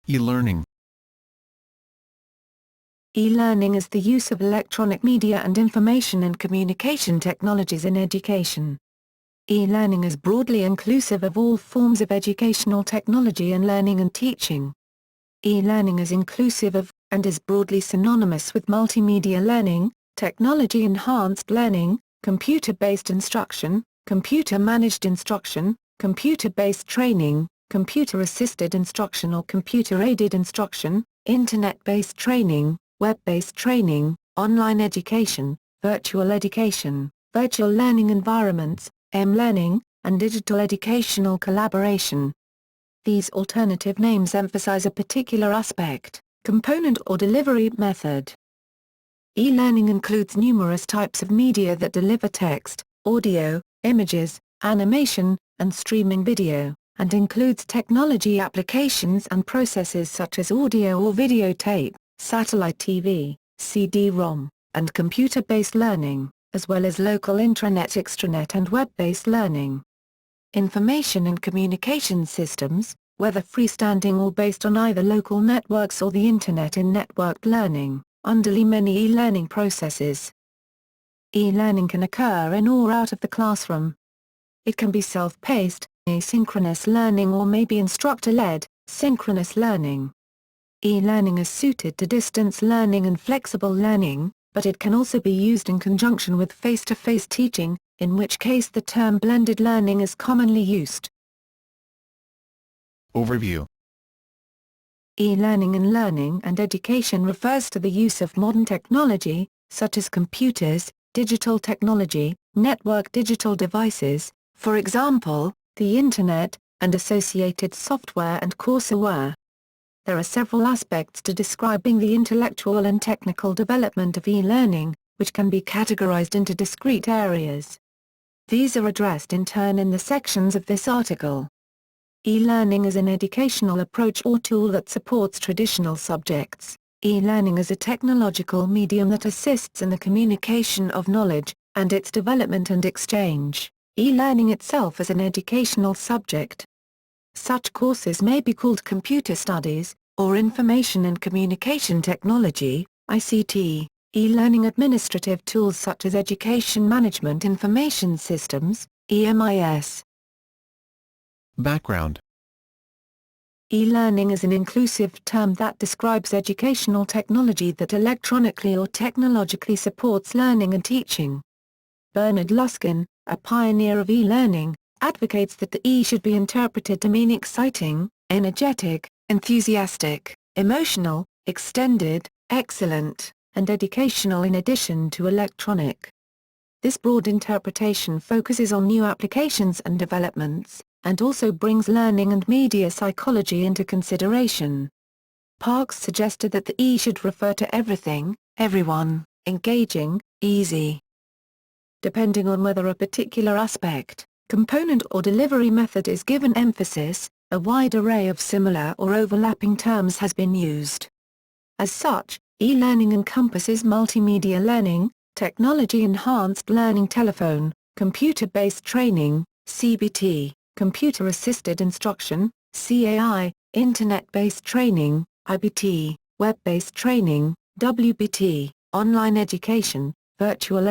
E-learning. E-learning is the use of electronic media and information and communication technologies in education. E-learning is broadly inclusive of all forms of educational technology in learning and teaching. E-learning is inclusive of, and is broadly synonymous with multimedia learning, technology-enhanced learning, computer-based instruction, computer-managed instruction, computer-based training, computer-assisted instruction or computer-aided instruction, internet-based training, web-based training, online education, virtual learning environments, M-learning, and digital educational collaboration. These alternative names emphasize a particular aspect, component or delivery method. E-learning includes numerous types of media that deliver text, audio, images, animation, and streaming video, and includes technology applications and processes such as audio or videotape, satellite TV, CD-ROM, and computer-based learning, as well as local intranet, extranet and web-based learning. Information and communication systems, whether freestanding or based on either local networks or the Internet in networked learning, underlie many e-learning processes. E-learning can occur in or out of the classroom. It can be self-paced, asynchronous learning or may be instructor-led, synchronous learning. E-learning is suited to distance learning and flexible learning, but it can also be used in conjunction with face-to-face teaching, in which case the term blended learning is commonly used. Overview. E-learning in learning and education refers to the use of modern technology, such as computers, digital technology, network digital devices, for example, the Internet, and associated software and courseware. There are several aspects to describing the intellectual and technical development of e-learning, which can be categorized into discrete areas. These are addressed in turn in the sections of this article. E-learning is an educational approach or tool that supports traditional subjects. E-learning is a technological medium that assists in the communication of knowledge, and its development and exchange. E-learning itself is an educational subject. Such courses may be called computer studies, or information and communication technology, ICT, e-learning administrative tools such as education management information systems, EMIS. Background. E-learning is an inclusive term that describes educational technology that electronically or technologically supports learning and teaching. Bernard Luskin, a pioneer of e-learning, advocates that the E should be interpreted to mean exciting, energetic, enthusiastic, emotional, extended, excellent, and educational in addition to electronic. This broad interpretation focuses on new applications and developments, and also brings learning and media psychology into consideration. Parks suggested that the E should refer to everything, everyone, engaging, easy. Depending on whether a particular aspect, component or delivery method is given emphasis, a wide array of similar or overlapping terms has been used. As such, e-learning encompasses multimedia learning, technology-enhanced learning, telephone, computer-based training, CBT, computer-assisted instruction, CAI, internet-based training, IBT, web-based training, WBT, online education, virtual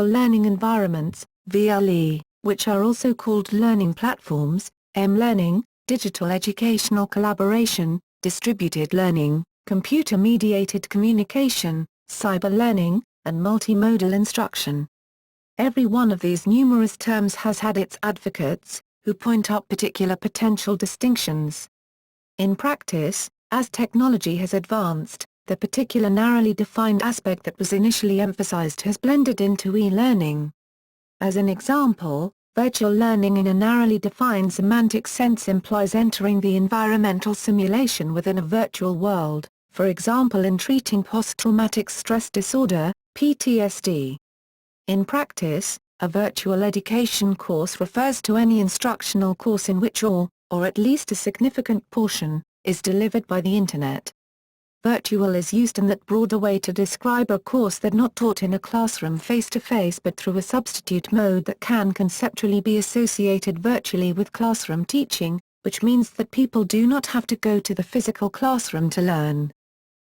learning environments, VLE, which are also called learning platforms, M-learning, digital educational collaboration, distributed learning, computer-mediated communication, cyber learning, and multimodal instruction. Every one of these numerous terms has had its advocates, who point out particular potential distinctions. In practice, as technology has advanced, the particular narrowly defined aspect that was initially emphasized has blended into e-learning. As an example, virtual learning in a narrowly defined semantic sense implies entering the environmental simulation within a virtual world, for example in treating post-traumatic stress disorder, PTSD. In practice, a virtual education course refers to any instructional course in which all, or at least a significant portion, is delivered by the Internet. Virtual is used in that broader way to describe a course that not taught in a classroom face-to-face but through a substitute mode that can conceptually be associated virtually with classroom teaching, which means that people do not have to go to the physical classroom to learn.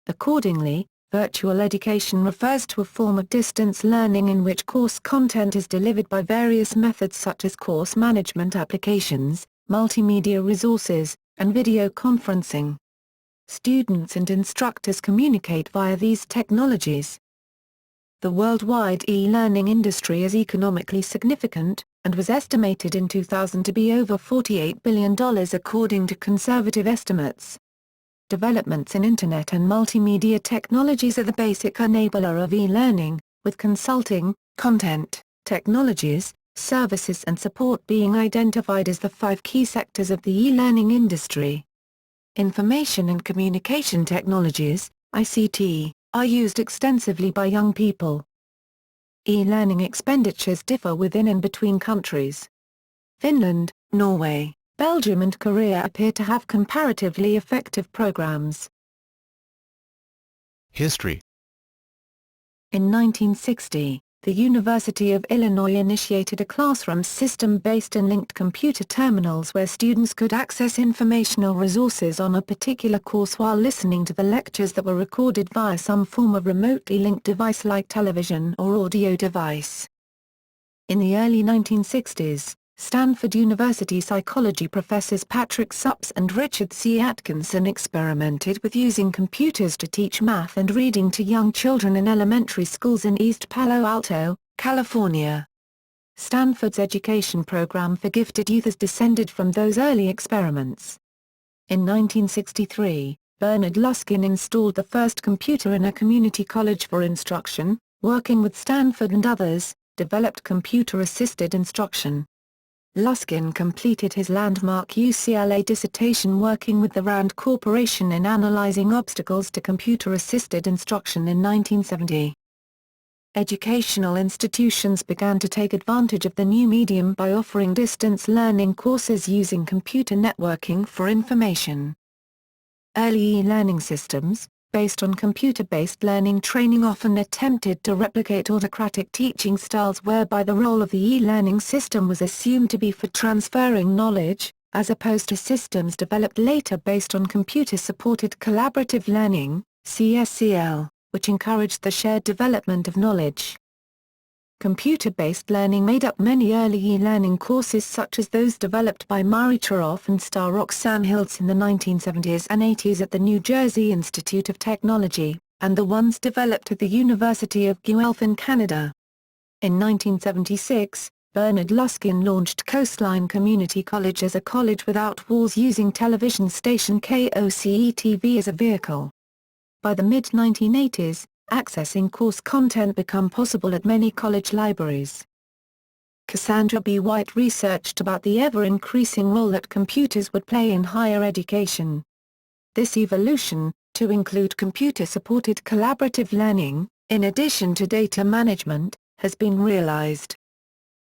Accordingly, virtual education refers to a form of distance learning in which course content is delivered by various methods such as course management applications, multimedia resources, and video conferencing. Students and instructors communicate via these technologies. The worldwide e-learning industry is economically significant, and was estimated in 2000 to be over $48 billion according to conservative estimates. Developments in Internet and multimedia technologies are the basic enabler of e-learning, with consulting, content, technologies, services and support being identified as the 5 key sectors of the e-learning industry. Information and communication technologies, ICT, are used extensively by young people. E-learning expenditures differ within and between countries. Finland, Norway, Belgium and Korea appear to have comparatively effective programs. History. In 1960, the University of Illinois initiated a classroom system based in linked computer terminals where students could access informational resources on a particular course while listening to the lectures that were recorded via some form of remotely linked device like television or audio device. In the early 1960s, Stanford University psychology professors Patrick Supps and Richard C. Atkinson experimented with using computers to teach math and reading to young children in elementary schools in East Palo Alto, California. Stanford's education program for gifted youth has descended from those early experiments. In 1963, Bernard Luskin installed the first computer in a community college for instruction, working with Stanford and others, developed computer-assisted instruction. Luskin completed his landmark UCLA dissertation working with the RAND Corporation in analyzing obstacles to computer-assisted instruction in 1970. Educational institutions began to take advantage of the new medium by offering distance learning courses using computer networking for information. Early e-learning systems, based on computer-based learning training, often attempted to replicate autocratic teaching styles whereby the role of the e-learning system was assumed to be for transferring knowledge, as opposed to systems developed later based on computer-supported collaborative learning, CSCL, which encouraged the shared development of knowledge. Computer-based learning made up many early e-learning courses such as those developed by Murray Charoff and star Roxanne Hiltz in the 1970s and 80s at the New Jersey Institute of Technology, and the ones developed at the University of Guelph in Canada. In 1976, Bernard Luskin launched Coastline Community College as a college without walls using television station KOCE-TV as a vehicle. By the mid-1980s, accessing course content became possible at many college libraries. Cassandra B. White researched about the ever-increasing role that computers would play in higher education. This evolution, to include computer-supported collaborative learning, in addition to data management, has been realized.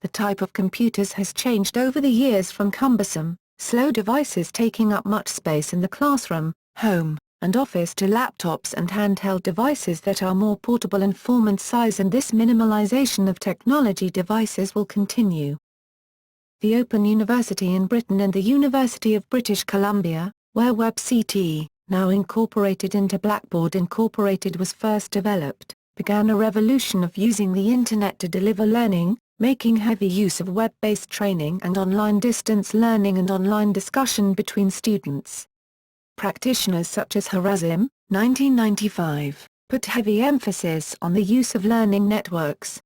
The type of computers has changed over the years from cumbersome, slow devices taking up much space in the classroom, home, and office to laptops and handheld devices that are more portable in form and size, and this minimalization of technology devices will continue. The Open University in Britain and the University of British Columbia, where WebCT, now incorporated into Blackboard Incorporated, was first developed, began a revolution of using the Internet to deliver learning, making heavy use of web-based training and online distance learning and online discussion between students. Practitioners such as Harazim, 1995, put heavy emphasis on the use of learning networks.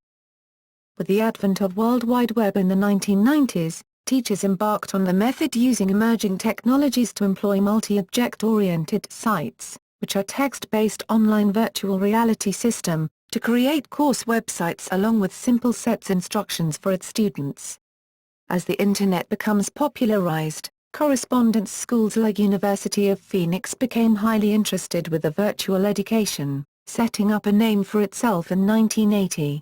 With the advent of World Wide Web in the 1990s, teachers embarked on the method using emerging technologies to employ multi-object-oriented sites, which are text-based online virtual reality system, to create course websites along with simple sets instructions for its students. As the Internet becomes popularized, correspondence schools like University of Phoenix became highly interested with the virtual education, setting up a name for itself in 1980.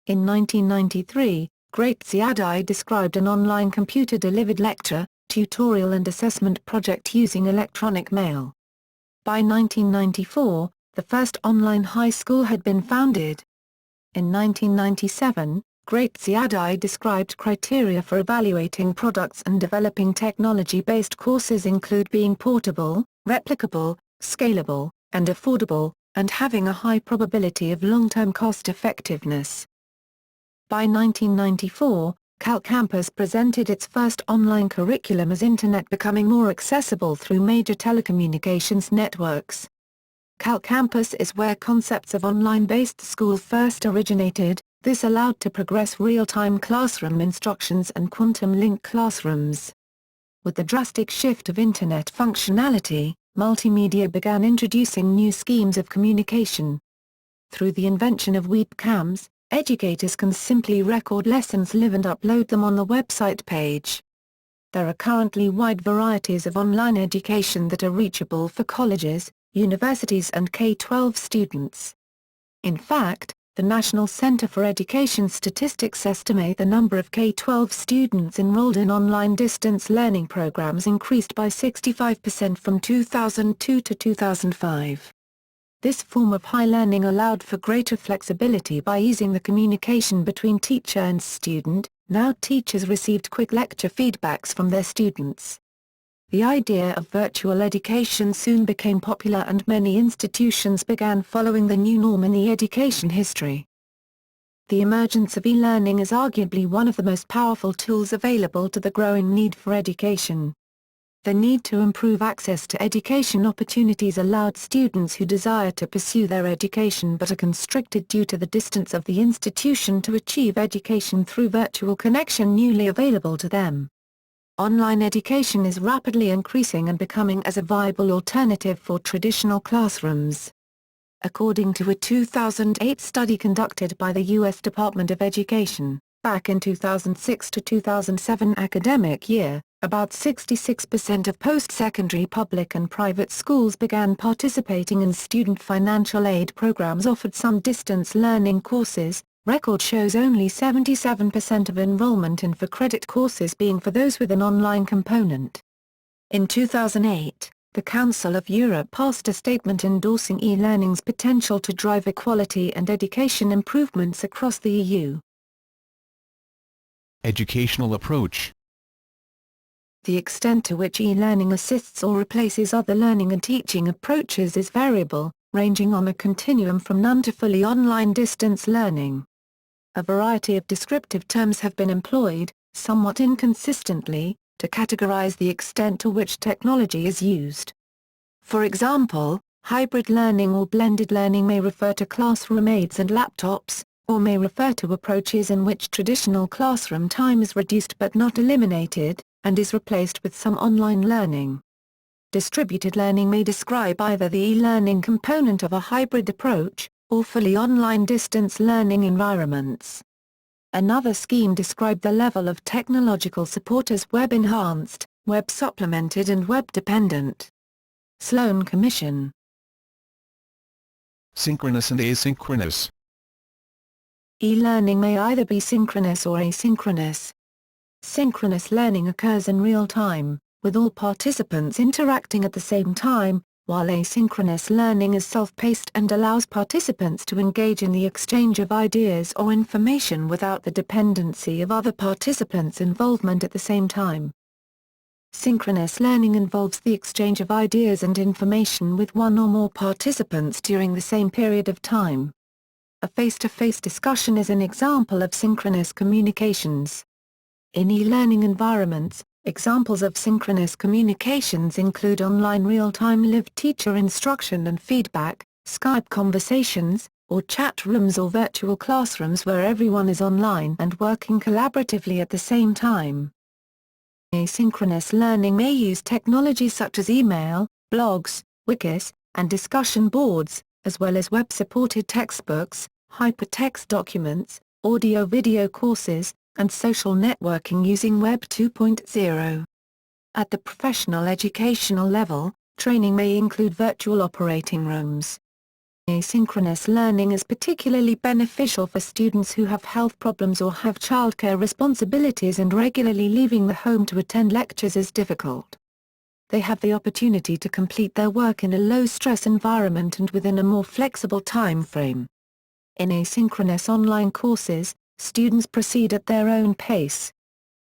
In 1993, Great Ziadai described an online computer-delivered lecture, tutorial and assessment project using electronic mail. By 1994, the first online high school had been founded. In 1997, Graziadei described criteria for evaluating products and developing technology-based courses include being portable, replicable, scalable, and affordable, and having a high probability of long-term cost-effectiveness. By 1994, CalCampus presented its first online curriculum as Internet becoming more accessible through major telecommunications networks. CalCampus is where concepts of online-based school first originated. This allowed to progress real-time classroom instructions and quantum-link classrooms. With the drastic shift of Internet functionality, multimedia began introducing new schemes of communication. Through the invention of webcams, educators can simply record lessons live and upload them on the website page. There are currently wide varieties of online education that are reachable for colleges, universities and K-12 students. In fact, the National Center for Education Statistics estimate the number of K-12 students enrolled in online distance learning programs increased by 65% from 2002 to 2005. This form of high learning allowed for greater flexibility by easing the communication between teacher and student. Now teachers received quick lecture feedbacks from their students. The idea of virtual education soon became popular and many institutions began following the new norm in the education history. The emergence of e-learning is arguably one of the most powerful tools available to the growing need for education. The need to improve access to education opportunities allowed students who desire to pursue their education but are constricted due to the distance of the institution to achieve education through virtual connection newly available to them. Online education is rapidly increasing and becoming as a viable alternative for traditional classrooms. According to a 2008 study conducted by the U.S. Department of Education, back in 2006 to 2007 academic year, about 66% of post-secondary public and private schools began participating in student financial aid programs offered some distance learning courses. Record shows only 77% of enrollment in for-credit courses being for those with an online component. In 2008, the Council of Europe passed a statement endorsing e-learning's potential to drive equality and education improvements across the EU. Educational approach. The extent to which e-learning assists or replaces other learning and teaching approaches is variable, ranging on a continuum from none to fully online distance learning. A variety of descriptive terms have been employed, somewhat inconsistently, to categorize the extent to which technology is used. For example, hybrid learning or blended learning may refer to classroom aids and laptops, or may refer to approaches in which traditional classroom time is reduced but not eliminated, and is replaced with some online learning. Distributed learning may describe either the e-learning component of a hybrid approach, or fully online distance learning environments. Another scheme described the level of technological support as web-enhanced, web-supplemented and web-dependent. Sloan Commission. Synchronous and asynchronous. E-learning may either be synchronous or asynchronous. Synchronous learning occurs in real time, with all participants interacting at the same time, while asynchronous learning is self-paced and allows participants to engage in the exchange of ideas or information without the dependency of other participants' involvement at the same time. Synchronous learning involves the exchange of ideas and information with one or more participants during the same period of time. A face-to-face discussion is an example of synchronous communications. In e-learning environments, examples of synchronous communications include online real-time live teacher instruction and feedback, Skype conversations, or chat rooms or virtual classrooms where everyone is online and working collaboratively at the same time. Asynchronous learning may use technologies such as email, blogs, wikis, and discussion boards, as well as web-supported textbooks, hypertext documents, audio-video courses, and social networking using Web 2.0. At the professional educational level, training may include virtual operating rooms. Asynchronous learning is particularly beneficial for students who have health problems or have childcare responsibilities, and regularly leaving the home to attend lectures is difficult. They have the opportunity to complete their work in a low-stress environment and within a more flexible time frame. In asynchronous online courses, students proceed at their own pace.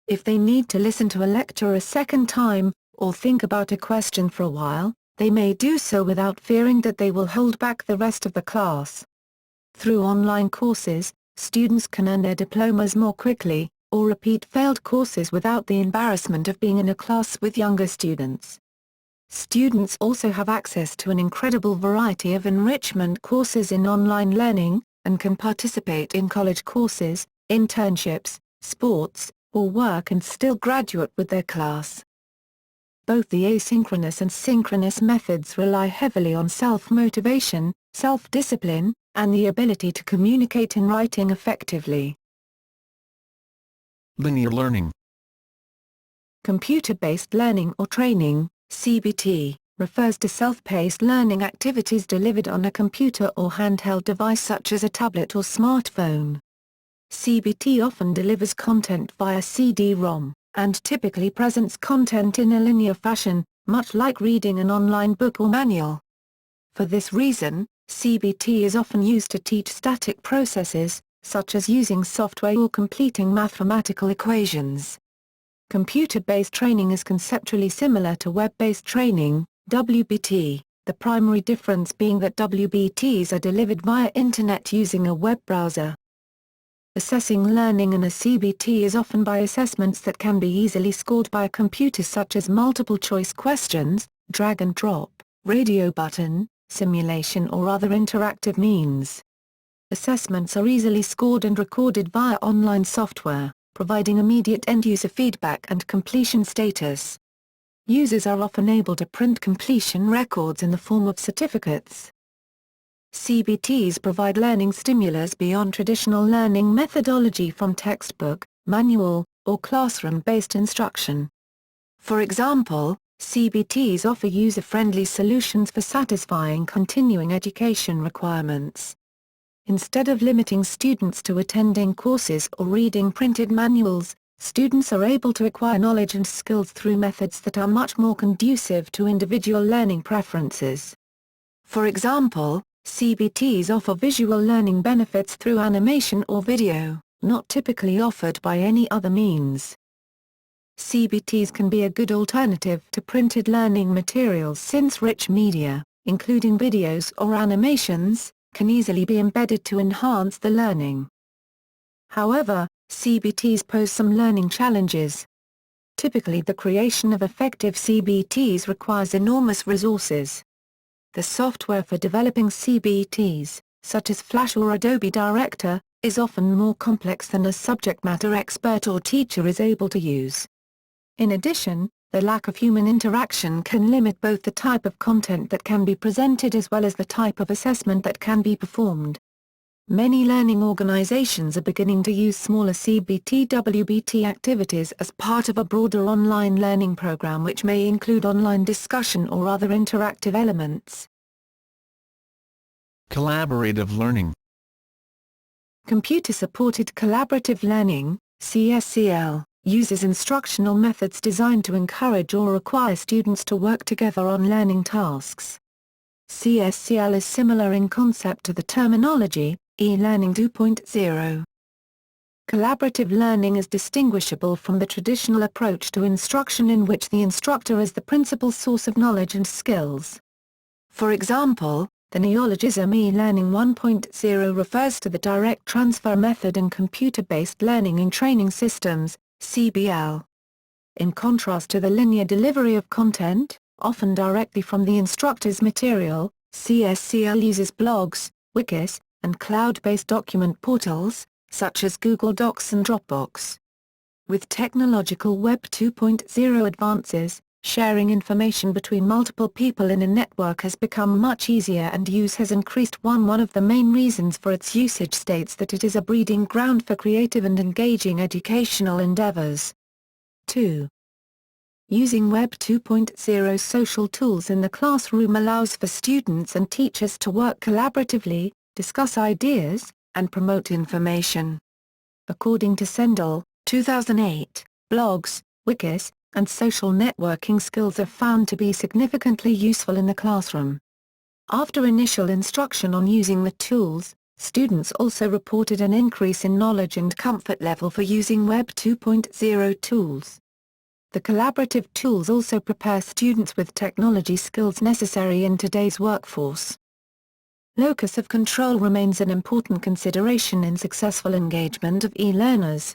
If they need to listen to a lecture a second time, or think about a question for a while, they may do so without fearing that they will hold back the rest of the class. Through online courses, students can earn their diplomas more quickly, or repeat failed courses without the embarrassment of being in a class with younger students. Students also have access to an incredible variety of enrichment courses in online learning, and can participate in college courses, internships, sports, or work and still graduate with their class. Both the asynchronous and synchronous methods rely heavily on self-motivation, self-discipline, and the ability to communicate in writing effectively. Linear learning. Computer-based learning or training, CBT, refers to self-paced learning activities delivered on a computer or handheld device such as a tablet or smartphone. CBT often delivers content via CD-ROM, and typically presents content in a linear fashion, much like reading an online book or manual. For this reason, CBT is often used to teach static processes, such as using software or completing mathematical equations. Computer-based training is conceptually similar to web-based training, WBT, the primary difference being that WBTs are delivered via Internet using a web browser. Assessing learning in a CBT is often by assessments that can be easily scored by a computer such as multiple-choice questions, drag and drop, radio button, simulation or other interactive means. Assessments are easily scored and recorded via online software, providing immediate end-user feedback and completion status. Users are often able to print completion records in the form of certificates. CBTs provide learning stimulus beyond traditional learning methodology from textbook, manual, or classroom-based instruction. For example, CBTs offer user-friendly solutions for satisfying continuing education requirements. Instead of limiting students to attending courses or reading printed manuals, students are able to acquire knowledge and skills through methods that are much more conducive to individual learning preferences. For example, CBTs offer visual learning benefits through animation or video, not typically offered by any other means. CBTs can be a good alternative to printed learning materials since rich media, including videos or animations, can easily be embedded to enhance the learning. However, CBTs pose some learning challenges. Typically the creation of effective CBTs requires enormous resources. The software for developing CBTs, such as Flash or Adobe Director, is often more complex than a subject matter expert or teacher is able to use. In addition, the lack of human interaction can limit both the type of content that can be presented as well as the type of assessment that can be performed. Many learning organizations are beginning to use smaller CBT/WBT activities as part of a broader online learning program which may include online discussion or other interactive elements. Collaborative learning. Computer-supported collaborative learning, CSCL, uses instructional methods designed to encourage or require students to work together on learning tasks. CSCL is similar in concept to the terminology, e-learning 2.0. Collaborative learning is distinguishable from the traditional approach to instruction in which the instructor is the principal source of knowledge and skills. For example, the neologism e-learning 1.0 refers to the direct transfer method in computer-based learning in training systems, CBL. In contrast to the linear delivery of content, often directly from the instructor's material, CSCL uses blogs, wikis, and cloud-based document portals, such as Google Docs and Dropbox. With technological Web 2.0 advances, sharing information between multiple people in a network has become much easier and use has increased. One of the main reasons for its usage states that it is a breeding ground for creative and engaging educational endeavors. 2. Using Web 2.0 social tools in the classroom allows for students and teachers to work collaboratively, discuss ideas, and promote information. According to Sendall, 2008, blogs, wikis, and social networking skills are found to be significantly useful in the classroom. After initial instruction on using the tools, Students also reported an increase in knowledge and comfort level for using Web 2.0 tools. The collaborative tools also prepare students with technology skills necessary in today's workforce. Locus of control remains an important consideration in successful engagement of e-learners.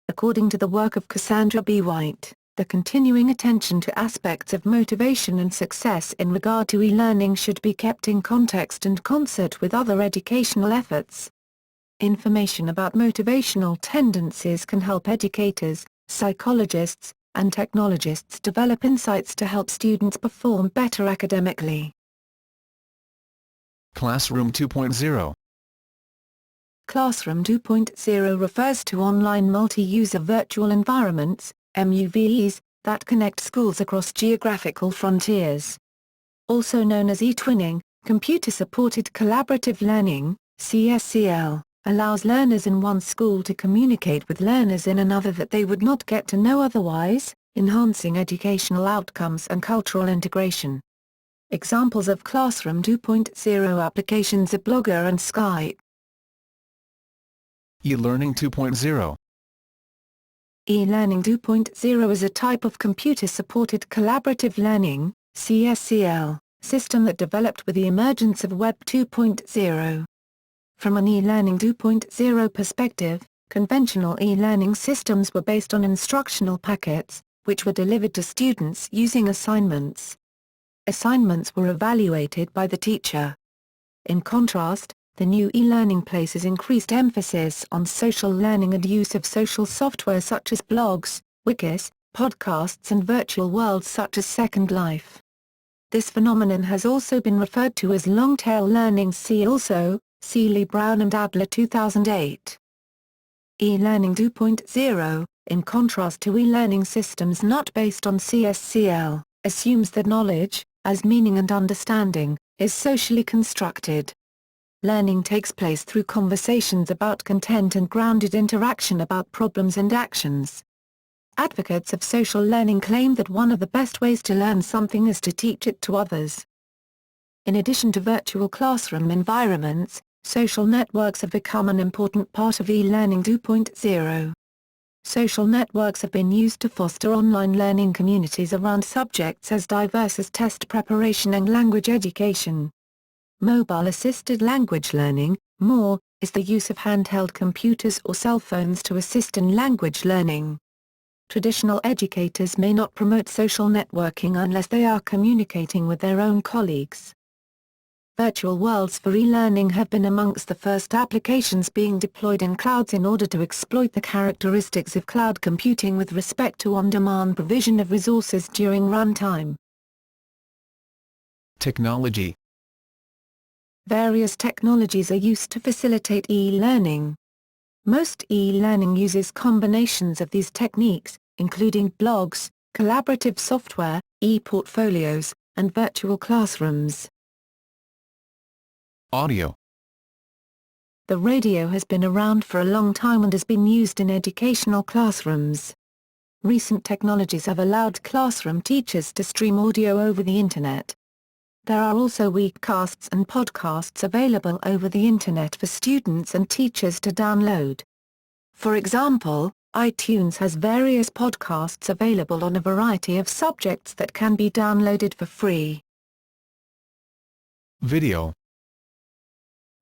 According to the work of Cassandra B. White, the continuing attention to aspects of motivation and success in regard to e-learning should be kept in context and concert with other educational efforts. Information about motivational tendencies can help educators, psychologists, and technologists develop insights to help students perform better academically. Classroom 2.0. Classroom 2.0 refers to online multi-user virtual environments, MUVEs, that connect schools across geographical frontiers. Also known as e-twinning, computer-supported collaborative learning, CSCL, allows learners in one school to communicate with learners in another that they would not get to know otherwise, enhancing educational outcomes and cultural integration. Examples of Classroom 2.0 applications are Blogger and Skype. E-learning 2.0. E-learning 2.0 is a type of computer-supported collaborative learning, CSCL, system that developed with the emergence of Web 2.0. From an e-learning 2.0 perspective, conventional e-learning systems were based on instructional packets, which were delivered to students using assignments. Assignments were evaluated by the teacher. In contrast, the new e-learning places increased emphasis on social learning and use of social software such as blogs, wikis, podcasts and virtual worlds such as Second Life. This phenomenon has also been referred to as long-tail learning. See also, Seeley Brown and Adler 2008. E-learning 2.0, in contrast to e-learning systems not based on CSCL, assumes that knowledge, as meaning and understanding, is socially constructed. Learning takes place through conversations about content and grounded interaction about problems and actions. Advocates of social learning claim that one of the best ways to learn something is to teach it to others. In addition to virtual classroom environments, social networks have become an important part of e-learning 2.0. Social networks have been used to foster online learning communities around subjects as diverse as test preparation and language education. Mobile-assisted language learning, MALL, is the use of handheld computers or cell phones to assist in language learning. Traditional educators may not promote social networking unless they are communicating with their own colleagues. Virtual worlds for e-learning have been amongst the first applications being deployed in clouds in order to exploit the characteristics of cloud computing with respect to on-demand provision of resources during runtime. Technology. Various technologies are used to facilitate e-learning. Most e-learning uses combinations of these techniques, including blogs, collaborative software, e-portfolios, and virtual classrooms. Audio. The radio has been around for a long time and has been used in educational classrooms. Recent technologies have allowed classroom teachers to stream audio over the Internet. There are also webcasts and podcasts available over the Internet for students and teachers to download. For example, iTunes has various podcasts available on a variety of subjects that can be downloaded for free. Video.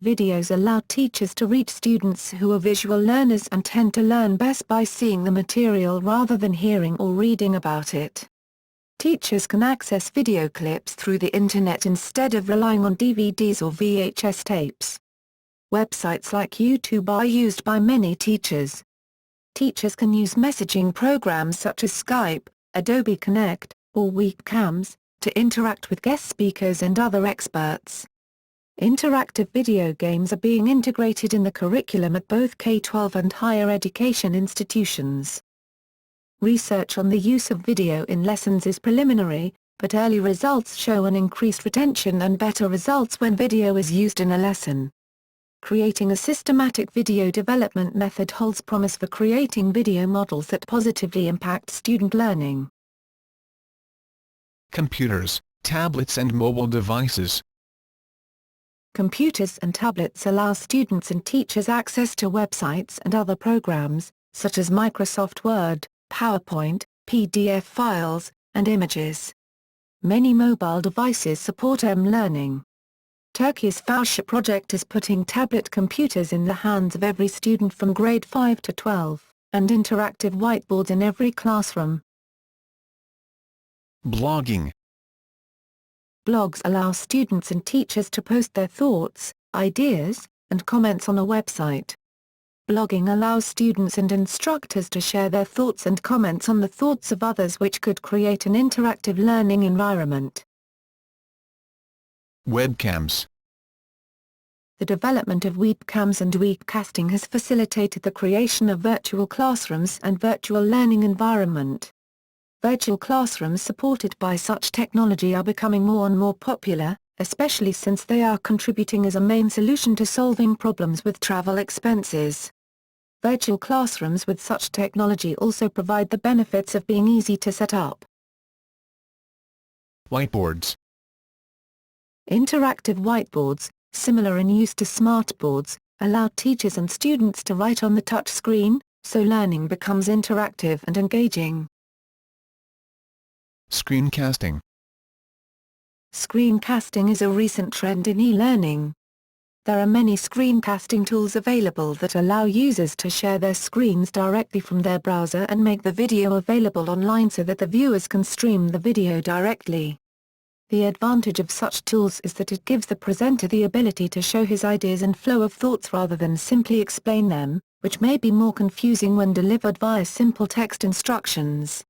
Videos allow teachers to reach students who are visual learners and tend to learn best by seeing the material rather than hearing or reading about it. Teachers can access video clips through the Internet instead of relying on DVDs or VHS tapes. Websites like YouTube are used by many teachers. Teachers can use messaging programs such as Skype, Adobe Connect, or webcams, to interact with guest speakers and other experts. Interactive video games are being integrated in the curriculum at both K-12 and higher education institutions. Research on the use of video in lessons is preliminary, but early results show an increased retention and better results when video is used in a lesson. Creating a systematic video development method holds promise for creating video models that positively impact student learning. Computers, tablets and mobile devices. Computers and tablets allow students and teachers access to websites and other programs, such as Microsoft Word, PowerPoint, PDF files, and images. Many mobile devices support learning. Turkey's Fauci project is putting tablet computers in the hands of every student from grade 5 to 12, and interactive whiteboards in every classroom. Blogging. Blogs allow students and teachers to post their thoughts, ideas, and comments on a website. Blogging allows students and instructors to share their thoughts and comments on the thoughts of others, which could create an interactive learning environment. Webcams. The development of webcams and webcasting has facilitated the creation of virtual classrooms and virtual learning environment. Virtual classrooms supported by such technology are becoming more and more popular, especially since they are contributing as a main solution to solving problems with travel expenses. Virtual classrooms with such technology also provide the benefits of being easy to set up. Whiteboards. Interactive whiteboards, similar in use to smartboards, allow teachers and students to write on the touch screen, so learning becomes interactive and engaging. Screencasting. Screencasting is a recent trend in e-learning. There are many screencasting tools available that allow users to share their screens directly from their browser and make the video available online so that the viewers can stream the video directly. The advantage of such tools is that it gives the presenter the ability to show his ideas and flow of thoughts rather than simply explain them, which may be more confusing when delivered via simple text instructions.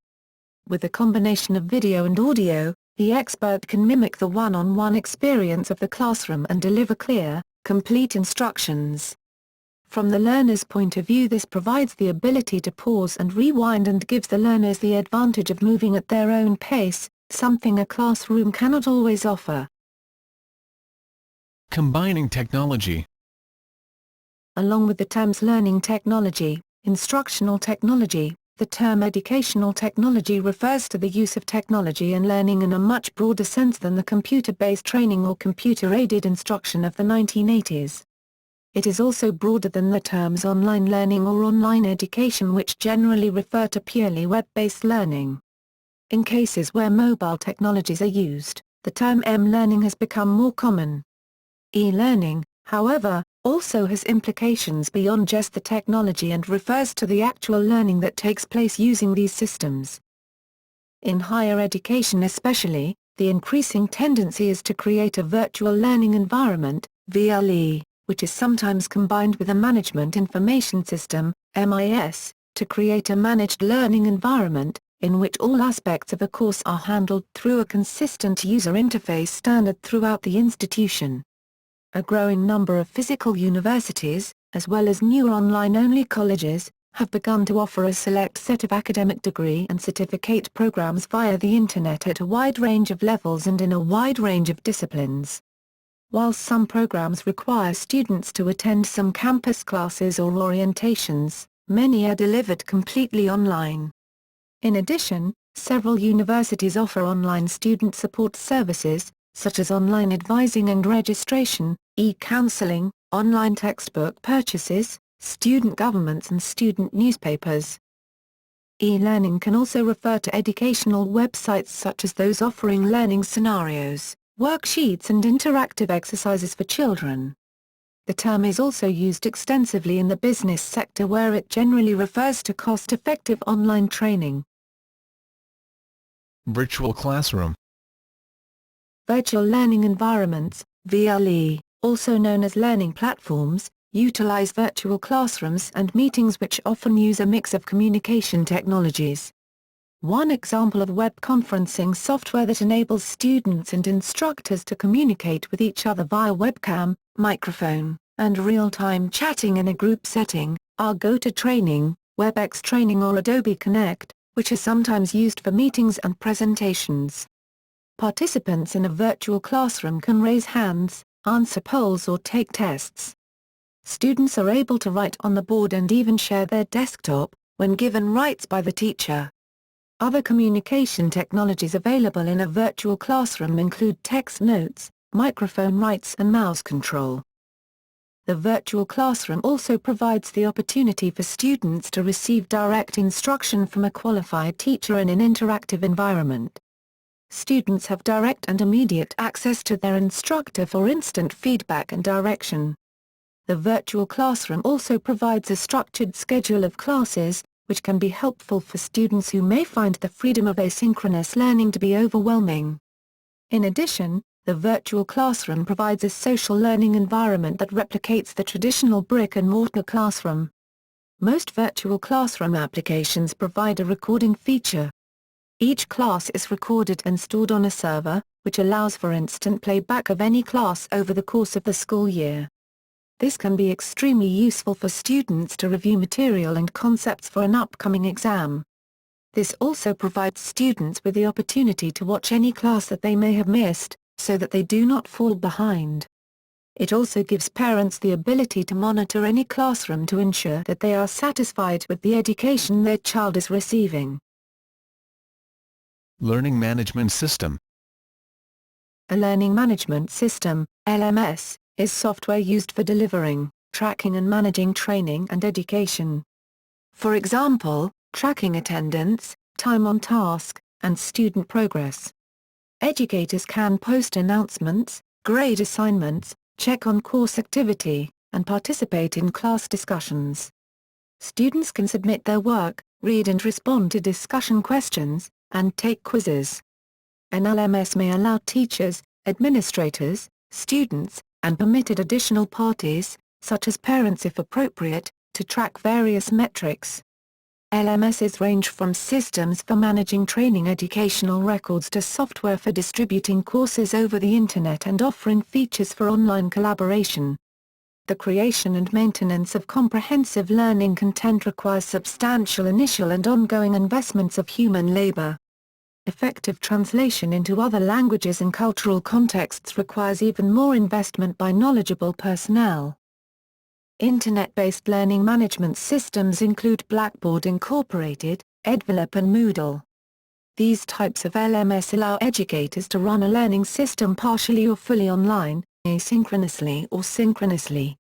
With a combination of video and audio, the expert can mimic the one-on-one experience of the classroom and deliver clear, complete instructions. From the learner's point of view, this provides the ability to pause and rewind and gives the learners the advantage of moving at their own pace, something a classroom cannot always offer. Combining technology. Along with the terms learning technology, instructional technology, the term educational technology refers to the use of technology and learning in a much broader sense than the computer-based training or computer-aided instruction of the 1980s. It is also broader than the terms online learning or online education, which generally refer to purely web-based learning. In cases where mobile technologies are used, the term learning has become more common. E-learning, however, also has implications beyond just the technology and refers to the actual learning that takes place using these systems. In higher education especially, the increasing tendency is to create a virtual learning environment, VLE, which is sometimes combined with a management information system, MIS, to create a managed learning environment, in which all aspects of a course are handled through a consistent user interface standard throughout the institution. A growing number of physical universities, as well as new online-only colleges, have begun to offer a select set of academic degree and certificate programs via the Internet at a wide range of levels and in a wide range of disciplines. While some programs require students to attend some campus classes or orientations, many are delivered completely online. In addition, several universities offer online student support services, such as online advising and registration, e-counseling, online textbook purchases, student governments and student newspapers. E-learning can also refer to educational websites such as those offering learning scenarios, worksheets and interactive exercises for children. The term is also used extensively in the business sector, where it generally refers to cost-effective online training. Virtual classroom. Virtual learning environments, VLE, also known as learning platforms, utilize virtual classrooms and meetings which often use a mix of communication technologies. One example of web conferencing software that enables students and instructors to communicate with each other via webcam, microphone, and real-time chatting in a group setting, are GoToTraining, WebEx Training or Adobe Connect, which are sometimes used for meetings and presentations. Participants in a virtual classroom can raise hands, answer polls or take tests. Students are able to write on the board and even share their desktop, when given rights by the teacher. Other communication technologies available in a virtual classroom include text notes, microphone rights and mouse control. The virtual classroom also provides the opportunity for students to receive direct instruction from a qualified teacher in an interactive environment. Students have direct and immediate access to their instructor for instant feedback and direction. The virtual classroom also provides a structured schedule of classes, which can be helpful for students who may find the freedom of asynchronous learning to be overwhelming. In addition, the virtual classroom provides a social learning environment that replicates the traditional brick-and-mortar classroom. Most virtual classroom applications provide a recording feature. Each class is recorded and stored on a server, which allows for instant playback of any class over the course of the school year. This can be extremely useful for students to review material and concepts for an upcoming exam. This also provides students with the opportunity to watch any class that they may have missed, so that they do not fall behind. It also gives parents the ability to monitor any classroom to ensure that they are satisfied with the education their child is receiving. Learning management system. A learning management system, LMS, is software used for delivering, tracking and managing training and education. For example, tracking attendance, time on task, and student progress. Educators can post announcements, grade assignments, check on course activity, and participate in class discussions. Students can submit their work, read and respond to discussion questions, and take quizzes. An LMS may allow teachers, administrators, students, and permitted additional parties, such as parents if appropriate, to track various metrics. LMSs range from systems for managing training educational records to software for distributing courses over the Internet and offering features for online collaboration. The creation and maintenance of comprehensive learning content requires substantial initial and ongoing investments of human labor. Effective translation into other languages and cultural contexts requires even more investment by knowledgeable personnel. Internet-based learning management systems include Blackboard Incorporated, Edvelop and Moodle. These types of LMS allow educators to run a learning system partially or fully online, asynchronously or synchronously.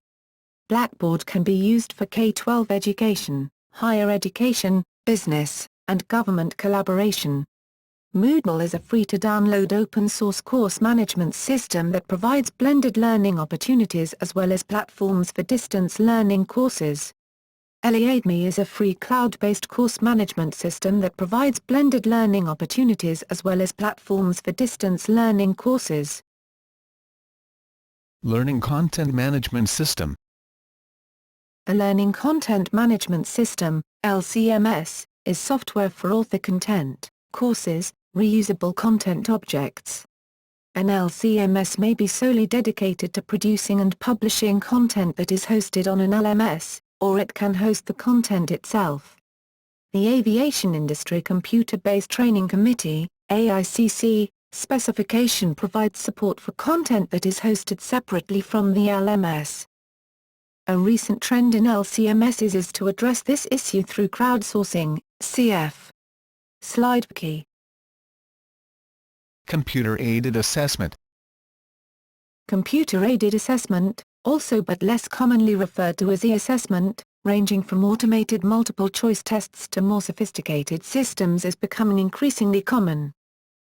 Blackboard can be used for K-12 education, higher education, business, and government collaboration. Moodle is a free-to-download open-source course management system that provides blended learning opportunities as well as platforms for distance learning courses. Eliadme is a free cloud-based course management system that provides blended learning opportunities as well as platforms for distance learning courses. Learning content management system. A learning content management system, LCMS, is software for author content, courses, reusable content objects. An LCMS may be solely dedicated to producing and publishing content that is hosted on an LMS, or it can host the content itself. The Aviation Industry Computer-Based Training Committee, AICC, specification provides support for content that is hosted separately from the LMS. A recent trend in LCMSs is to address this issue through crowdsourcing, cf. Slide key. Computer-aided assessment. Computer-aided assessment, also but less commonly referred to as e-assessment, ranging from automated multiple-choice tests to more sophisticated systems is becoming increasingly common.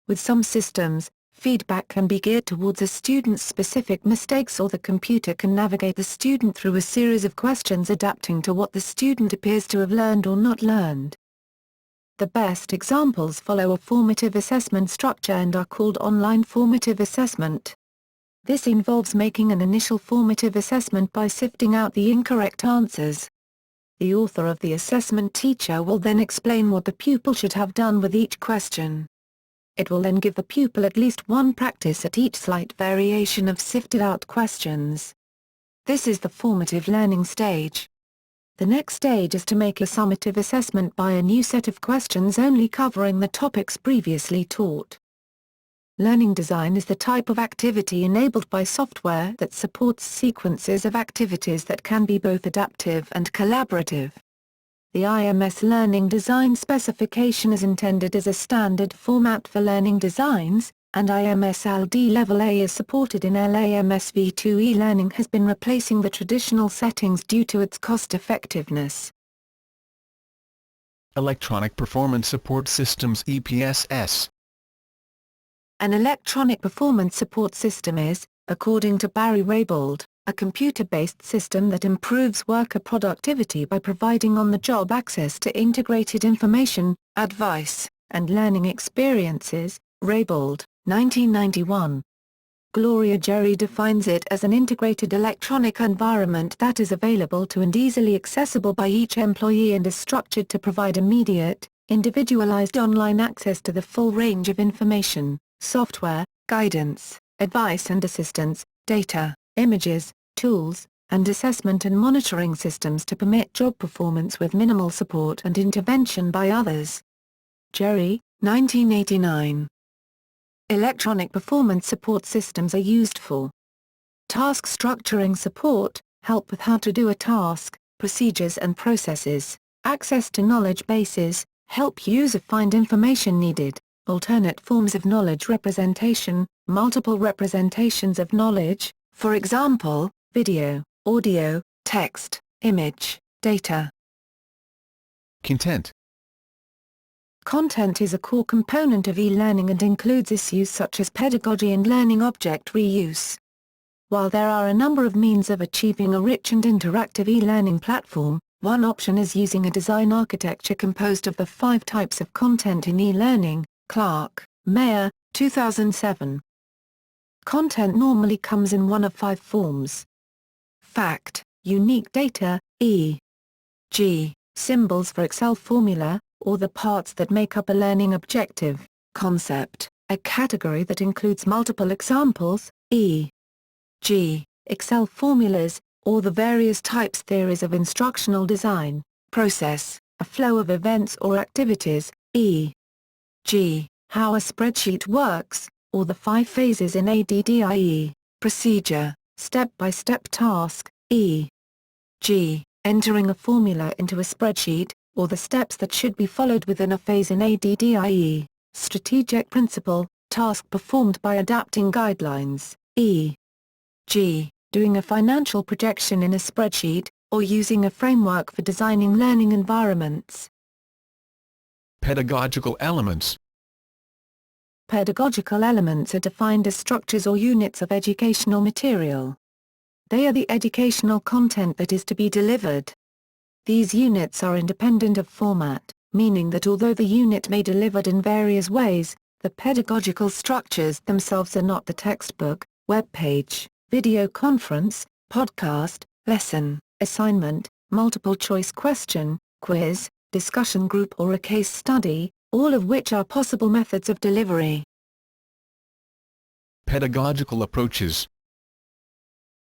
With some systems, feedback can be geared towards a student's specific mistakes or the computer can navigate the student through a series of questions adapting to what the student appears to have learned or not learned. The best examples follow a formative assessment structure and are called online formative assessment. This involves making an initial formative assessment by sifting out the incorrect answers. The author of the assessment teacher will then explain what the pupil should have done with each question. It will then give the pupil at least one practice at each slight variation of sifted out questions. This is the formative learning stage. The next stage is to make a summative assessment by a new set of questions only covering the topics previously taught. Learning design is the type of activity enabled by software that supports sequences of activities that can be both adaptive and collaborative. The IMS Learning Design Specification is intended as a standard format for learning designs, and IMSLD Level A is supported in LAMS v2 e-learning has been replacing the traditional settings due to its cost-effectiveness. Electronic Performance Support Systems EPSS. An electronic performance support system is, according to Barry Raybould, a computer-based system that improves worker productivity by providing on-the-job access to integrated information, advice, and learning experiences. Raybould, 1991. Gloria Jerry defines it as an integrated electronic environment that is available to and easily accessible by each employee and is structured to provide immediate, individualized online access to the full range of information, software, guidance, advice and assistance, data, images, tools, and assessment and monitoring systems to permit job performance with minimal support and intervention by others. Jerry, 1989. Electronic performance support systems are used for task structuring support, help with how to do a task, procedures and processes, access to knowledge bases, help user find information needed, alternate forms of knowledge representation, multiple representations of knowledge, for example, video, audio, text, image, data. Content. Content is a core component of e-learning and includes issues such as pedagogy and learning object reuse. While there are a number of means of achieving a rich and interactive e-learning platform, one option is using a design architecture composed of the 5 types of content in e-learning. Clark, Mayer, 2007. Content normally comes in one of 5 forms. Fact, unique data, e.g., symbols for Excel formula, or the parts that make up a learning objective. Concept, a category that includes multiple examples, e.g., Excel formulas, or the various types theories of instructional design. Process, a flow of events or activities, e.g., how a spreadsheet works, or the 5 phases in ADDIE. Procedure, step-by-step task, e.g., entering a formula into a spreadsheet, or the steps that should be followed within a phase in ADDIE. Strategic principle, task performed by adapting guidelines, e.g., doing a financial projection in a spreadsheet, or using a framework for designing learning environments. Pedagogical elements. Pedagogical elements are defined as structures or units of educational material. They are the educational content that is to be delivered. These units are independent of format, meaning that although the unit may be delivered in various ways, the pedagogical structures themselves are not the textbook, web page, video conference, podcast, lesson, assignment, multiple choice question, quiz, discussion group or a case study, all of which are possible methods of delivery. Pedagogical approaches.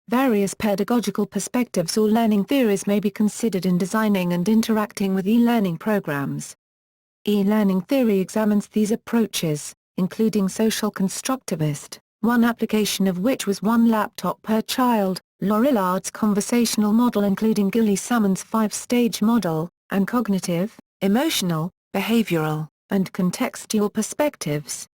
Various pedagogical perspectives or learning theories may be considered in designing and interacting with e-learning programs. E-learning theory examines these approaches, including social constructivist, one application of which was one laptop per child, Laurillard's conversational model including Gilly Salmon's 5-stage model, and cognitive, emotional, behavioral, and contextual perspectives.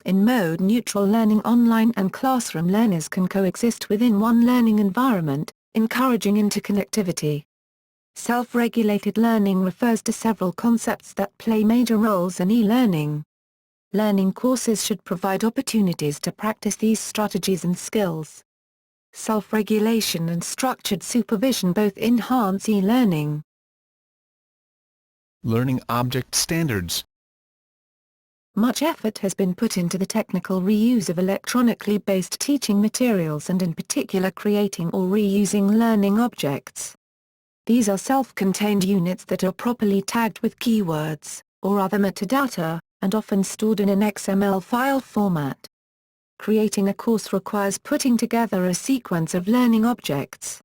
In mode-neutral learning, online and classroom learners can coexist within one learning environment, encouraging interconnectivity. Self-regulated learning refers to several concepts that play major roles in e-learning. Learning courses should provide opportunities to practice these strategies and skills. Self-regulation and structured supervision both enhance e-learning. Learning object standards. Much effort has been put into the technical reuse of electronically based teaching materials and in particular creating or reusing learning objects. These are self-contained units that are properly tagged with keywords, or other metadata, and often stored in an XML file format. Creating a course requires putting together a sequence of learning objects.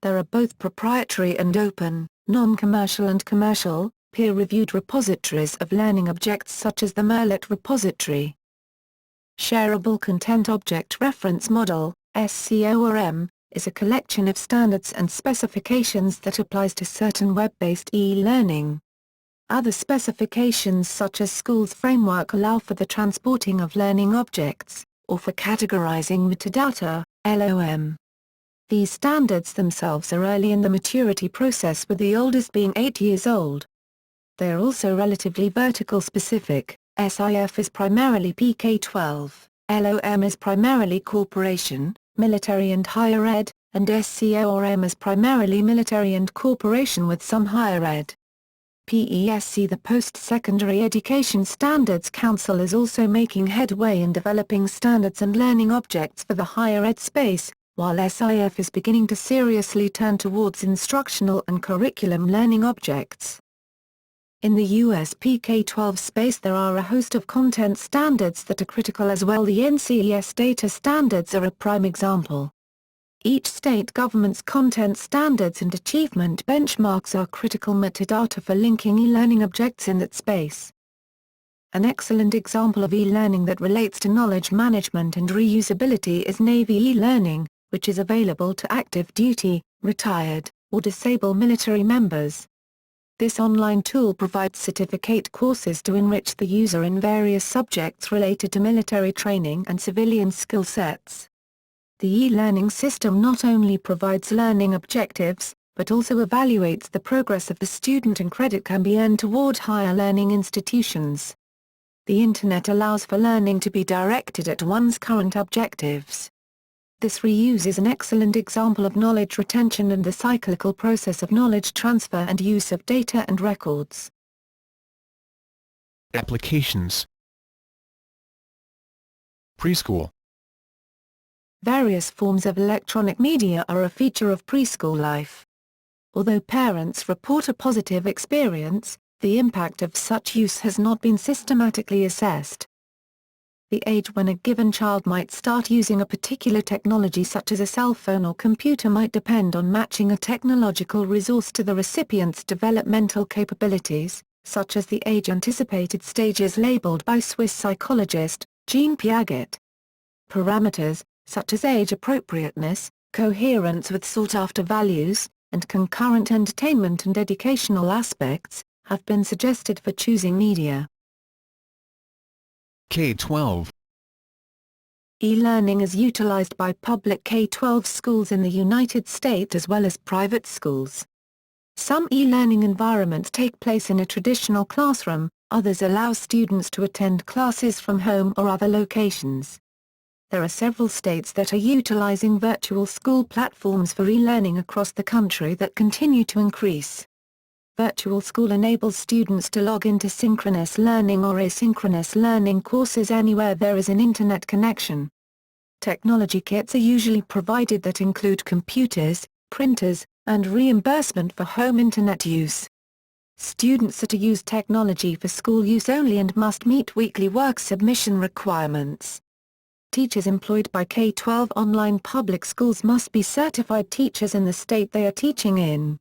There are both proprietary and open, non-commercial and commercial, peer-reviewed repositories of learning objects such as the Merlet repository. Shareable Content Object Reference Model, SCORM, is a collection of standards and specifications that applies to certain web-based e-learning. Other specifications such as schools framework allow for the transporting of learning objects, or for categorizing metadata, LOM. These standards themselves are early in the maturity process, with the oldest being 8 years old. They are also relatively vertical specific. SIF is primarily PK-12, LOM is primarily corporation, military and higher ed, and SCORM is primarily military and corporation with some higher ed. PESC, the Post-Secondary Education Standards Council, is also making headway in developing standards and learning objects for the higher ed space, while SIF is beginning to seriously turn towards instructional and curriculum learning objects. In the US PK-12 space, there are a host of content standards that are critical as well. The NCES data standards are a prime example. Each state government's content standards and achievement benchmarks are critical metadata for linking e-learning objects in that space. An excellent example of e-learning that relates to knowledge management and reusability is Navy e-learning, which is available to active duty, retired, or disabled military members. This online tool provides certificate courses to enrich the user in various subjects related to military training and civilian skill sets. The e-learning system not only provides learning objectives, but also evaluates the progress of the student, and credit can be earned toward higher learning institutions. The Internet allows for learning to be directed at one's current objectives. This reuse is an excellent example of knowledge retention and the cyclical process of knowledge transfer and use of data and records. Applications. Preschool. Various forms of electronic media are a feature of preschool life. Although parents report a positive experience, the impact of such use has not been systematically assessed. The age when a given child might start using a particular technology such as a cell phone or computer might depend on matching a technological resource to the recipient's developmental capabilities, such as the age-anticipated stages labeled by Swiss psychologist, Jean Piaget. Parameters, such as age appropriateness, coherence with sought-after values, and concurrent entertainment and educational aspects, have been suggested for choosing media. K-12. E-learning is utilized by public K-12 schools in the United States as well as private schools. Some e-learning environments take place in a traditional classroom, others allow students to attend classes from home or other locations. There are several states that are utilizing virtual school platforms for e-learning across the country that continue to increase. Virtual school enables students to log into synchronous learning or asynchronous learning courses anywhere there is an internet connection. Technology kits are usually provided that include computers, printers, and reimbursement for home internet use. Students are to use technology for school use only and must meet weekly work submission requirements. Teachers employed by K-12 online public schools must be certified teachers in the state they are teaching in.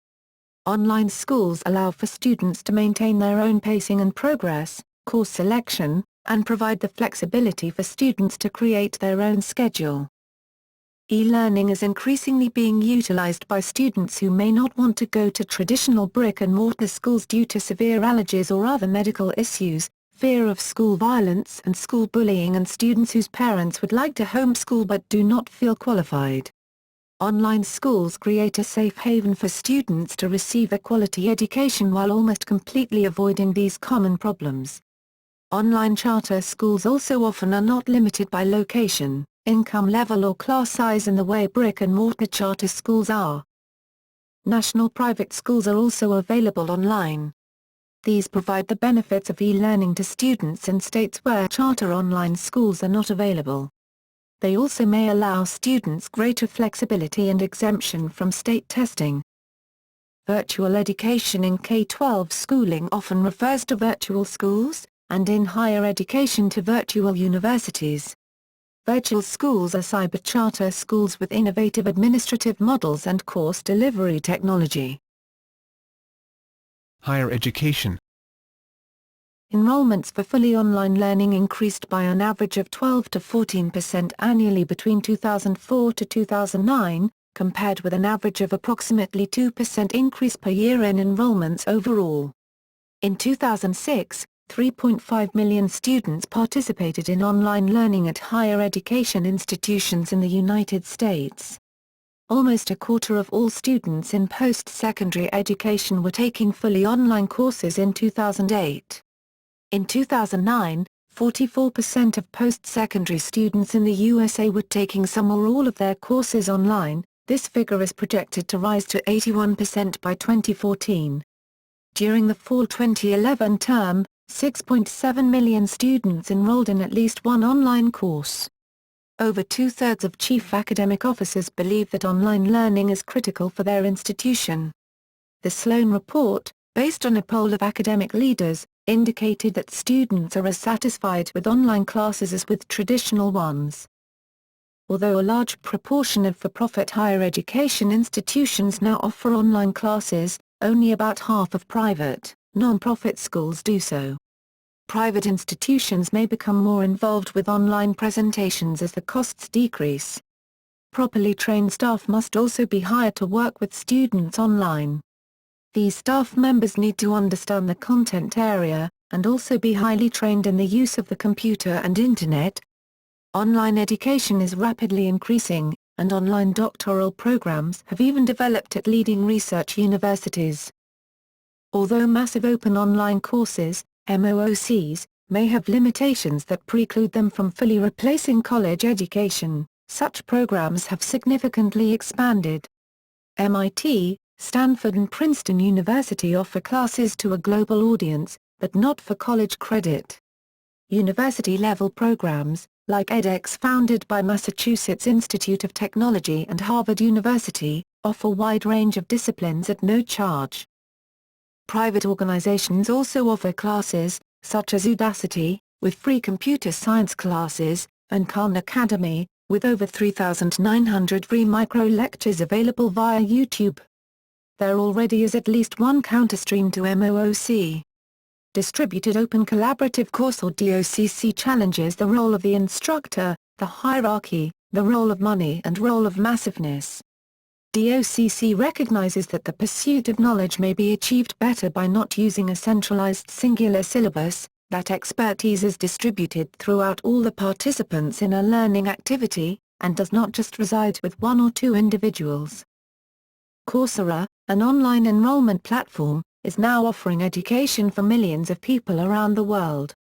Online schools allow for students to maintain their own pacing and progress, course selection, and provide the flexibility for students to create their own schedule. E-learning is increasingly being utilized by students who may not want to go to traditional brick-and-mortar schools due to severe allergies or other medical issues, fear of school violence and school bullying, and students whose parents would like to homeschool but do not feel qualified. Online schools create a safe haven for students to receive a quality education while almost completely avoiding these common problems. Online charter schools also often are not limited by location, income level or class size in the way brick-and-mortar charter schools are. National private schools are also available online. These provide the benefits of e-learning to students in states where charter online schools are not available. They also may allow students greater flexibility and exemption from state testing. Virtual education in K-12 schooling often refers to virtual schools, and in higher education to virtual universities. Virtual schools are cyber charter schools with innovative administrative models and course delivery technology. Higher education. Enrollments for fully online learning increased by an average of 12 to 14% annually between 2004 to 2009, compared with an average of approximately 2% increase per year in enrollments overall. In 2006, 3.5 million students participated in online learning at higher education institutions in the United States. Almost a quarter of all students in post-secondary education were taking fully online courses in 2008. In 2009, 44% of post-secondary students in the USA were taking some or all of their courses online. This figure is projected to rise to 81% by 2014. During the fall 2011 term, 6.7 million students enrolled in at least one online course. Over two-thirds of chief academic officers believe that online learning is critical for their institution. The Sloan report, based on a poll of academic leaders, indicated that students are as satisfied with online classes as with traditional ones. Although a large proportion of for-profit higher education institutions now offer online classes, only about half of private, non-profit schools do so. Private institutions may become more involved with online presentations as the costs decrease. Properly trained staff must also be hired to work with students online. These staff members need to understand the content area, and also be highly trained in the use of the computer and internet. Online education is rapidly increasing, and online doctoral programs have even developed at leading research universities. Although massive open online courses, MOOCs, may have limitations that preclude them from fully replacing college education, such programs have significantly expanded. MIT, Stanford and Princeton University offer classes to a global audience, but not for college credit. University-level programs, like edX founded by Massachusetts Institute of Technology and Harvard University, offer a wide range of disciplines at no charge. Private organizations also offer classes, such as Udacity, with free computer science classes, and Khan Academy, with over 3,900 free micro-lectures available via YouTube. There already is at least one counterstream to MOOC. Distributed Open Collaborative Course or DOCC challenges the role of the instructor, the hierarchy, the role of money and role of massiveness. DOCC recognizes that the pursuit of knowledge may be achieved better by not using a centralized singular syllabus, that expertise is distributed throughout all the participants in a learning activity, and does not just reside with one or two individuals. Coursera, an online enrollment platform, is now offering education for millions of people around the world.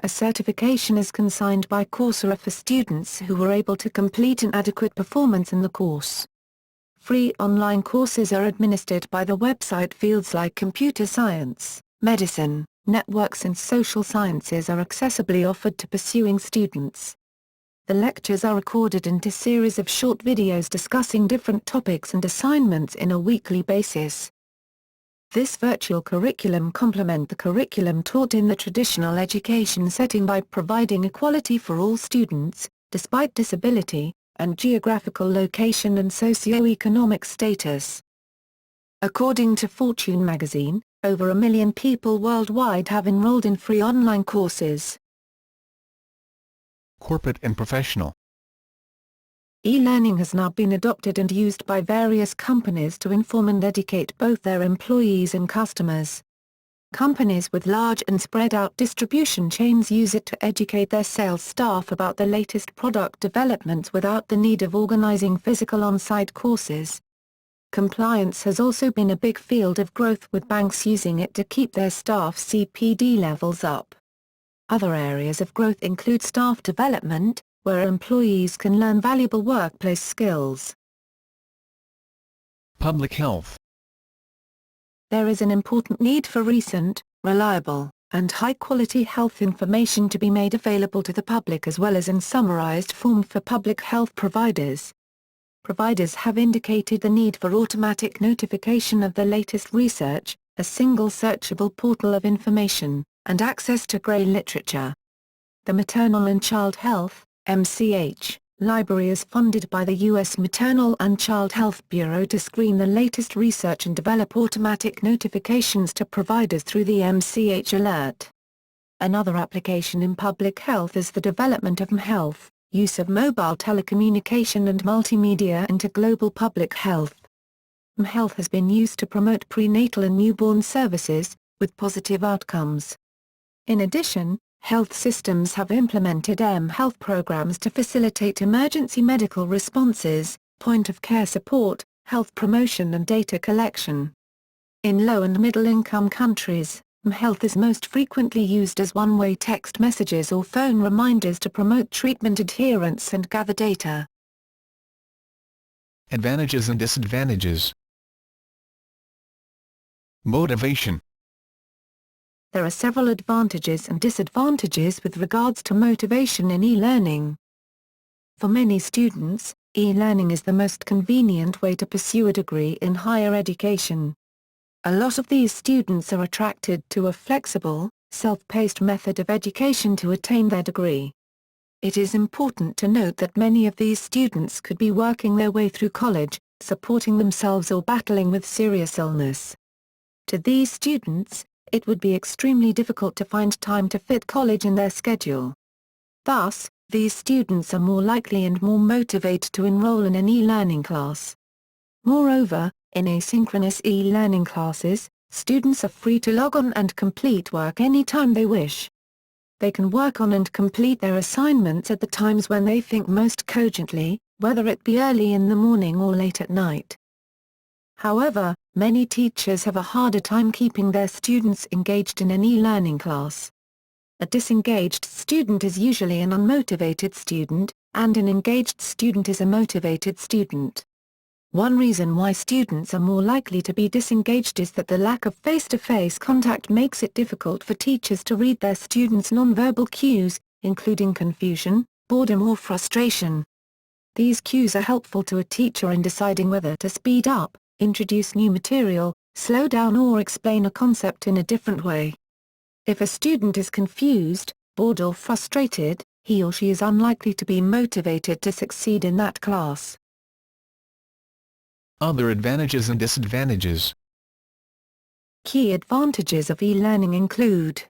A certification is consigned by Coursera for students who were able to complete an adequate performance in the course. Free online courses are administered by the website. Fields like computer science, medicine, networks and social sciences are accessibly offered to pursuing students. The lectures are recorded into series of short videos discussing different topics and assignments in a weekly basis. This virtual curriculum complement the curriculum taught in the traditional education setting by providing equality for all students, despite disability, and geographical location and socio-economic status. According to Fortune magazine, over 1 million people worldwide have enrolled in free online courses. Corporate and professional. E-learning has now been adopted and used by various companies to inform and educate both their employees and customers. Companies with large and spread-out distribution chains use it to educate their sales staff about the latest product developments without the need of organizing physical on-site courses. Compliance has also been a big field of growth, with banks using it to keep their staff CPD levels up. Other areas of growth include staff development, where employees can learn valuable workplace skills. Public health. There is an important need for recent, reliable, and high-quality health information to be made available to the public as well as in summarized form for public health providers. Providers have indicated the need for automatic notification of the latest research, a single searchable portal of information, and access to grey literature. The Maternal and Child Health (MCH) Library is funded by the U.S. Maternal and Child Health Bureau to screen the latest research and develop automatic notifications to providers through the MCH Alert. Another application in public health is the development of mHealth, use of mobile telecommunication and multimedia into global public health. mHealth has been used to promote prenatal and newborn services, with positive outcomes. In addition, health systems have implemented health programs to facilitate emergency medical responses, point-of-care support, health promotion and data collection. In low- and middle-income countries, mHealth is most frequently used as one-way text messages or phone reminders to promote treatment adherence and gather data. Advantages and disadvantages. Motivation. There are several advantages and disadvantages with regards to motivation in e-learning. For many students, e-learning is the most convenient way to pursue a degree in higher education. A lot of these students are attracted to a flexible, self-paced method of education to attain their degree. It is important to note that many of these students could be working their way through college, supporting themselves or battling with serious illness. To these students, it would be extremely difficult to find time to fit college in their schedule. Thus, these students are more likely and more motivated to enroll in an e-learning class. Moreover, in asynchronous e-learning classes, students are free to log on and complete work anytime they wish. They can work on and complete their assignments at the times when they think most cogently, whether it be early in the morning or late at night. However, many teachers have a harder time keeping their students engaged in an e-learning class. A disengaged student is usually an unmotivated student, and an engaged student is a motivated student. One reason why students are more likely to be disengaged is that the lack of face-to-face contact makes it difficult for teachers to read their students' nonverbal cues, including confusion, boredom or frustration. These cues are helpful to a teacher in deciding whether to speed up, introduce new material, slow down or explain a concept in a different way. If a student is confused, bored or frustrated, he or she is unlikely to be motivated to succeed in that class. Other advantages and disadvantages. Key advantages of e-learning include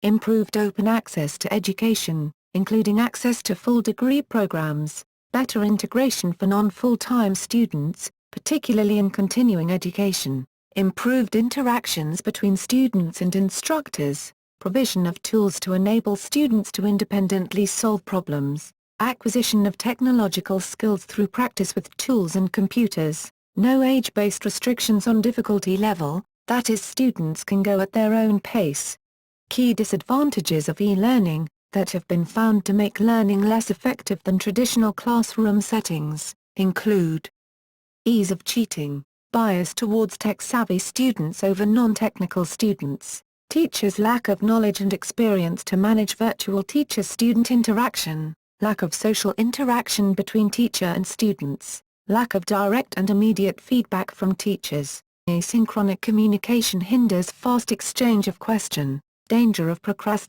improved open access to education, including access to full degree programs, better integration for non-full-time students, particularly in continuing education, improved interactions between students and instructors, provision of tools to enable students to independently solve problems, acquisition of technological skills through practice with tools and computers, no age-based restrictions on difficulty level, that is, students can go at their own pace. Key disadvantages of e-learning, that have been found to make learning less effective than traditional classroom settings, include ease of cheating, bias towards tech-savvy students over non-technical students, teachers' lack of knowledge and experience to manage virtual teacher-student interaction, lack of social interaction between teacher and students, lack of direct and immediate feedback from teachers, asynchronic communication hinders fast exchange of question, danger of procrastination.